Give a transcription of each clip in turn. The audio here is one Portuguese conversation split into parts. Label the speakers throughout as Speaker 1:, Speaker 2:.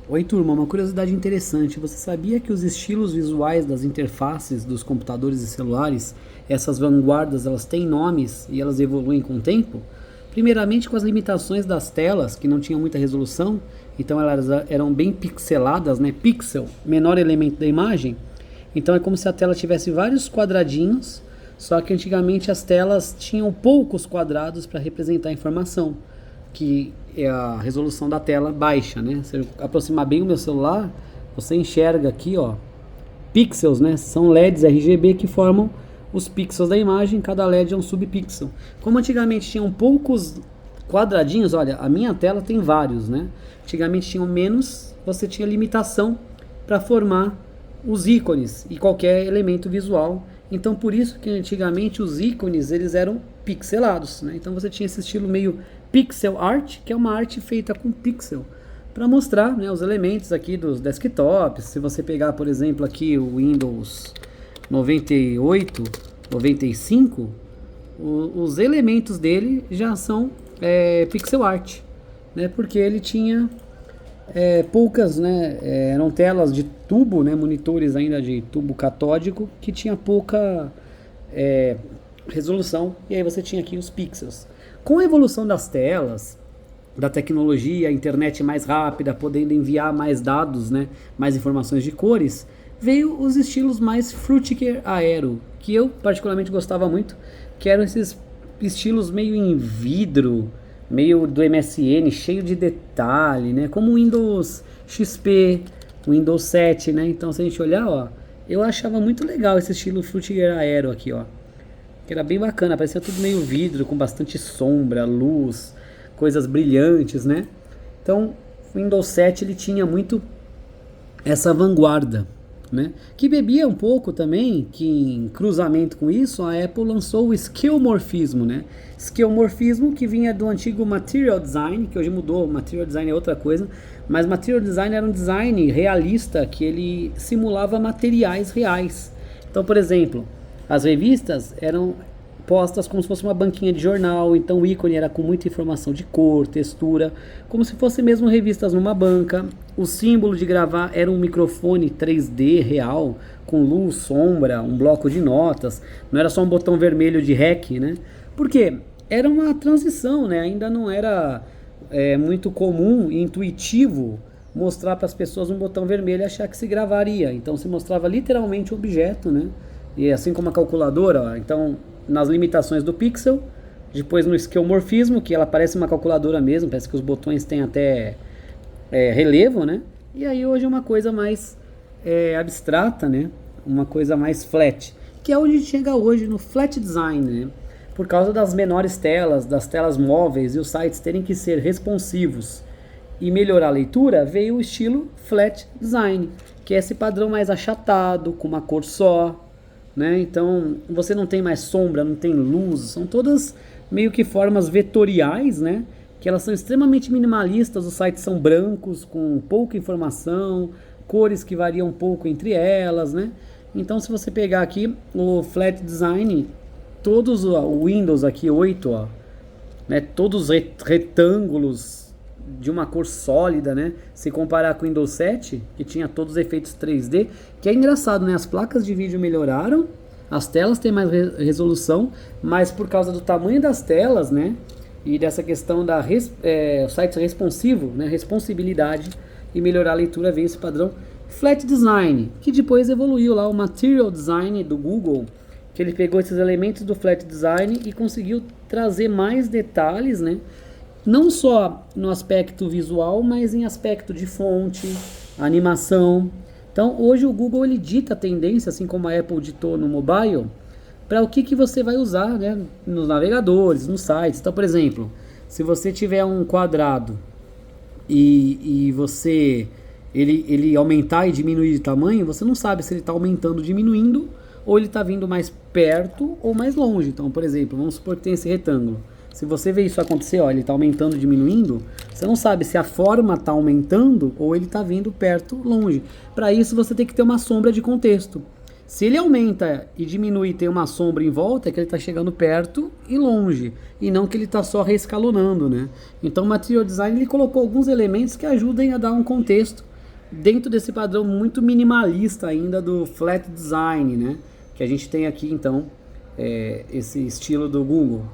Speaker 1: Oi, turma, uma curiosidade interessante. Você sabia que os estilos visuais das interfaces dos computadores e celulares, essas vanguardas, elas têm nomes e elas evoluem com o tempo? Primeiramente com as limitações das telas, que não tinham muita resolução, então elas eram bem pixeladas, né? Pixel, menor elemento da imagem. Então é como se a tela tivesse vários quadradinhos, só que antigamente as telas tinham poucos quadrados para representar a informação, que é a resolução da tela baixa, né? Se eu aproximar bem o meu celular, você enxerga aqui, ó, pixels, né? São LEDs RGB que formam os pixels da imagem, cada LED é um subpixel. Como antigamente tinham poucos quadradinhos, olha, a minha tela tem vários, né? Antigamente tinham menos, você tinha limitação para formar os ícones e qualquer elemento visual. Então por isso que antigamente os ícones eles eram pixelados, né? Então você tinha esse estilo meio pixel art, que é uma arte feita com pixel, para mostrar, né, os elementos aqui dos desktops. Se você pegar, por exemplo, aqui o Windows 98, 95, os elementos dele já são pixel art, né? Porque ele tinha poucas, né? Eram telas de tubo, né? Monitores ainda de tubo catódico que tinha pouca resolução, e aí você tinha aqui os pixels. Com a evolução das telas, da tecnologia, a internet mais rápida, podendo enviar mais dados, né, mais informações de cores, veio os estilos mais Frutiger Aero, que eu particularmente gostava muito, que eram esses estilos meio em vidro, meio do MSN, cheio de detalhe, né, como o Windows XP, o Windows 7, né, então se a gente olhar, ó, eu achava muito legal esse estilo Frutiger Aero aqui, ó, que era bem bacana, parecia tudo meio vidro, com bastante sombra, luz, coisas brilhantes, né? Então, o Windows 7 ele tinha muito essa vanguarda, né? Que bebia um pouco também, que em cruzamento com isso, a Apple lançou o esquemorfismo, né? Esquemorfismo que vinha do antigo Material Design, que hoje mudou, Material Design é outra coisa, mas Material Design era um design realista que ele simulava materiais reais. Então, por exemplo, as revistas eram postas como se fosse uma banquinha de jornal, então o ícone era com muita informação de cor, textura, como se fosse mesmo revistas numa banca. O símbolo de gravar era um microfone 3D real, com luz, sombra, um bloco de notas, não era só um botão vermelho de REC, né? Porque era uma transição, né? Ainda não era muito comum e intuitivo mostrar para as pessoas um botão vermelho e achar que se gravaria. Então se mostrava literalmente o objeto, né? E assim como a calculadora, ó, então nas limitações do pixel, depois no esquemorfismo, que ela parece uma calculadora mesmo, parece que os botões têm até relevo, né? E aí hoje é uma coisa mais abstrata, né? Uma coisa mais flat, que é onde a gente chega hoje no flat design, né? Por causa das menores telas, das telas móveis e os sites terem que ser responsivos e melhorar a leitura, veio o estilo flat design, que é esse padrão mais achatado, com uma cor só, né? Então você não tem mais sombra, não tem luz, são todas meio que formas vetoriais, né? Que elas são extremamente minimalistas, os sites são brancos, com pouca informação, cores que variam um pouco entre elas, né? Então se você pegar aqui o flat design, todos o Windows aqui 8, ó, né? Todos retângulos de uma cor sólida, né? Se comparar com o Windows 7, que tinha todos os efeitos 3D, que é engraçado, né? As placas de vídeo melhoraram, as telas têm mais resolução, mas por causa do tamanho das telas, né? E dessa questão da site responsivo, né? Responsibilidade e melhorar a leitura, veio esse padrão Flat Design, que depois evoluiu lá o Material Design do Google, que ele pegou esses elementos do Flat Design e conseguiu trazer mais detalhes, né? Não só no aspecto visual, mas em aspecto de fonte, animação. Então, hoje o Google ele dita a tendência, assim como a Apple ditou no mobile, para o que você vai usar, né, nos navegadores, nos sites. Então, por exemplo, se você tiver um quadrado e ele aumentar e diminuir de tamanho, você não sabe se ele está aumentando ou diminuindo, ou ele está vindo mais perto ou mais longe. Então, por exemplo, vamos supor que tem esse retângulo. Se você vê isso acontecer, ó, ele está aumentando, diminuindo, você não sabe se a forma está aumentando ou ele está vindo perto, longe. Para isso você tem que ter uma sombra de contexto. Se ele aumenta e diminui e tem uma sombra em volta, é que ele está chegando perto e longe, e não que ele está só reescalonando, né? Então o Material Design ele colocou alguns elementos que ajudem a dar um contexto dentro desse padrão muito minimalista ainda do flat design, né? Que a gente tem aqui então, esse estilo do Google.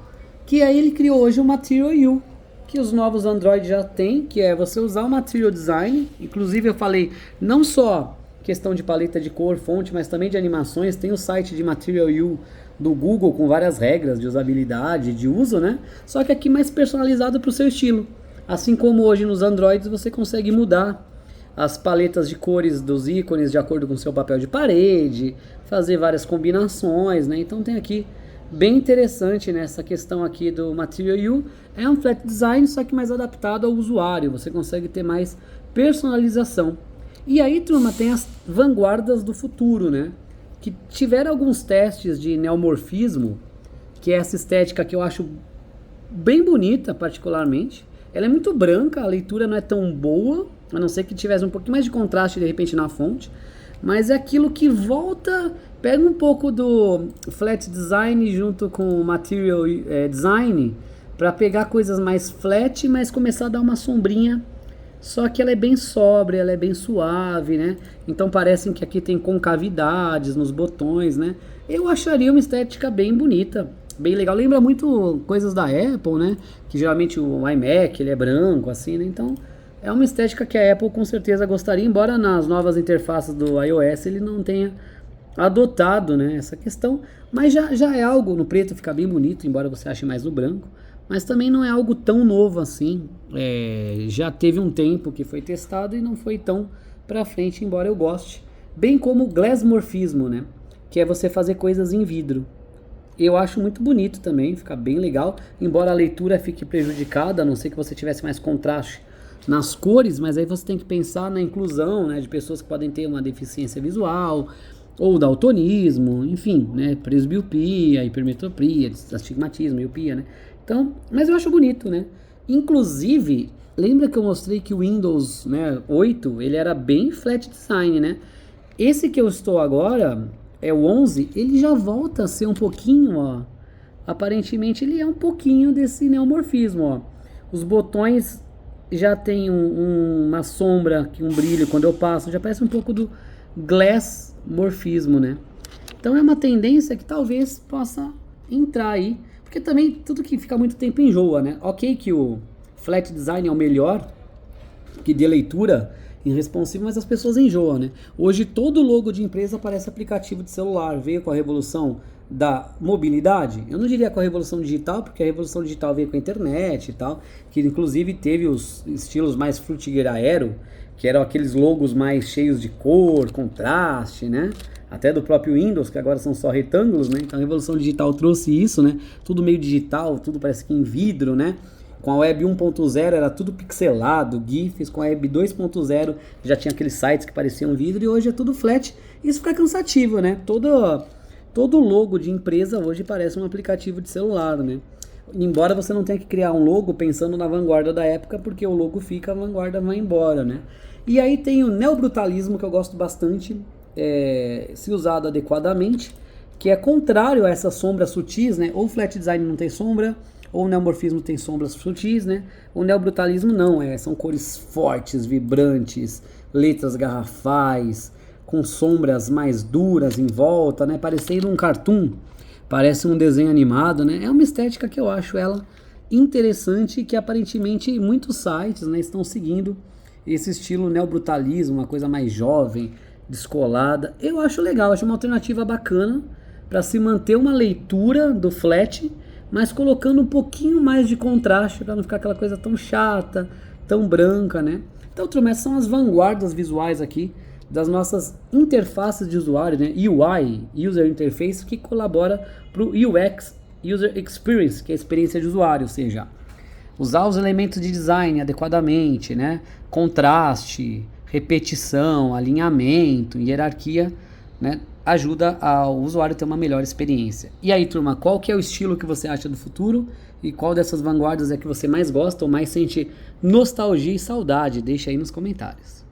Speaker 1: Que aí ele criou hoje o Material You, que os novos Android já tem, que é você usar o Material Design. Inclusive eu falei não só questão de paleta de cor, fonte, mas também de animações. Tem o site de Material You do Google com várias regras de usabilidade, de uso, né? Só que aqui mais personalizado para o seu estilo. Assim como hoje nos Androids você consegue mudar as paletas de cores dos ícones de acordo com o seu papel de parede, fazer várias combinações, né? Então tem aqui bem interessante nessa questão aqui do Material You. É um flat design, só que mais adaptado ao usuário. Você consegue ter mais personalização. E aí, turma, tem as vanguardas do futuro, né? Que tiveram alguns testes de neomorfismo, que é essa estética que eu acho bem bonita, particularmente. Ela é muito branca, a leitura não é tão boa, a não ser que tivesse um pouquinho mais de contraste, de repente, na fonte. Mas é aquilo que volta, pega um pouco do flat design junto com o material design, para pegar coisas mais flat, mas começar a dar uma sombrinha. Só que ela é bem sóbria, ela é bem suave, né? Então parecem que aqui tem concavidades nos botões, né? Eu acharia uma estética bem bonita, bem legal. Lembra muito coisas da Apple, né? Que geralmente o iMac, ele é branco, assim, né? Então é uma estética que a Apple com certeza gostaria, embora nas novas interfaces do iOS ele não tenha adotado, né, essa questão. Mas já é algo, no preto fica bem bonito, embora você ache mais no branco. Mas também não é algo tão novo assim. Já teve um tempo que foi testado e não foi tão pra frente, embora eu goste. Bem como o glassmorfismo, né? Que é você fazer coisas em vidro. Eu acho muito bonito também, fica bem legal. Embora a leitura fique prejudicada, a não ser que você tivesse mais contraste nas cores, mas aí você tem que pensar na inclusão, né, de pessoas que podem ter uma deficiência visual, ou daltonismo, enfim, né, presbiopia, hipermetropia, astigmatismo, miopia, né? Então, mas eu acho bonito, né? Inclusive, lembra que eu mostrei que o Windows, né, 8, ele era bem flat design, né? Esse que eu estou agora, é o 11, ele já volta a ser um pouquinho, ó. Aparentemente ele é um pouquinho desse neomorfismo, ó. Os botões já tem uma sombra, um brilho quando eu passo, já parece um pouco do glassmorfismo, né? Então é uma tendência que talvez possa entrar aí. Porque também tudo que fica muito tempo enjoa, né? Ok que o flat design é o melhor, que dê leitura em responsivo, mas as pessoas enjoam, né? Hoje todo logo de empresa parece aplicativo de celular. Veio com a revolução da mobilidade. Eu não diria com a revolução digital, porque a revolução digital veio com a internet e tal, que inclusive teve os estilos mais frutigueira aero, que eram aqueles logos mais cheios de cor, contraste, né? Até do próprio Windows, que agora são só retângulos, né? Então a revolução digital trouxe isso, né? Tudo meio digital, tudo parece que em vidro, né? Com a Web 1.0 era tudo pixelado, GIFs. Com a Web 2.0 já tinha aqueles sites que pareciam vidro, e hoje é tudo flat. Isso fica cansativo, né? Todo logo de empresa hoje parece um aplicativo de celular, né? Embora você não tenha que criar um logo pensando na vanguarda da época, porque o logo fica, a vanguarda vai embora, né? E aí tem o neobrutalismo, que eu gosto bastante, se usado adequadamente, que é contrário a essas sombras sutis, né? Ou o flat design não tem sombra, ou o neomorfismo tem sombras sutis, né? O neobrutalismo não, são cores fortes, vibrantes, letras garrafais, com sombras mais duras em volta, né? Parecendo um cartoon, parece um desenho animado, né? É uma estética que eu acho ela interessante e que aparentemente muitos sites, né, estão seguindo esse estilo neobrutalismo, uma coisa mais jovem, descolada. Eu acho legal, acho uma alternativa bacana para se manter uma leitura do flat, mas colocando um pouquinho mais de contraste para não ficar aquela coisa tão chata, tão branca, né? Então, turma, essas são as vanguardas visuais aqui das nossas interfaces de usuário, né? UI, User Interface, que colabora para o UX, User Experience, que é a experiência de usuário, ou seja, usar os elementos de design adequadamente, né? Contraste, repetição, alinhamento, hierarquia, né? Ajuda ao usuário a ter uma melhor experiência. E aí, turma, qual que é o estilo que você acha do futuro? E qual dessas vanguardas é que você mais gosta ou mais sente nostalgia e saudade? Deixa aí nos comentários.